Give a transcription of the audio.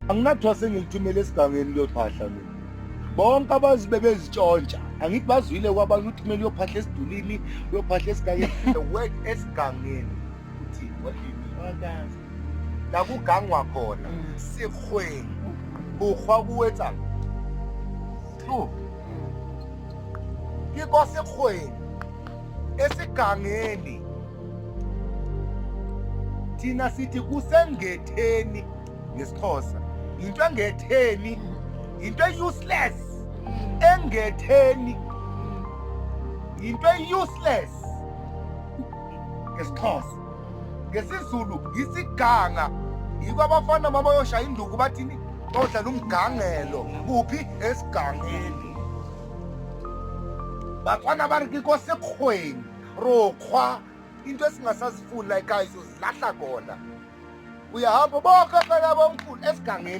Anginathwase ngilithumele esigangeni liyophahla mina. Bonke abazi bebezitshontsha. Angithi bazwile kwabanye ukuthi kumele uyophahla esidulini, uyophahla esigangeni. The word esigangeni uthi what do you mean? La kugangwa khona sekgweng. Bokgwa bo etsang. True. Ke kwa sekgweng. Esigangeni. Thina sithi kusengetheni ngesixhosa. Into engetheni, into useless. Engetheni. Into useless. Ngesixhosa. NgesiZulu isiganga. Yiko abafana mama yoshaya induku bathini? Bawudlala umgangelo. Kuphi? Esigangeni. Bafana bari kiko sekgweng. Rokhwa. Into esingasazifuni la ekhaya sizilahla khona. Uyahamba bonke phela bomkhulu esigangeni.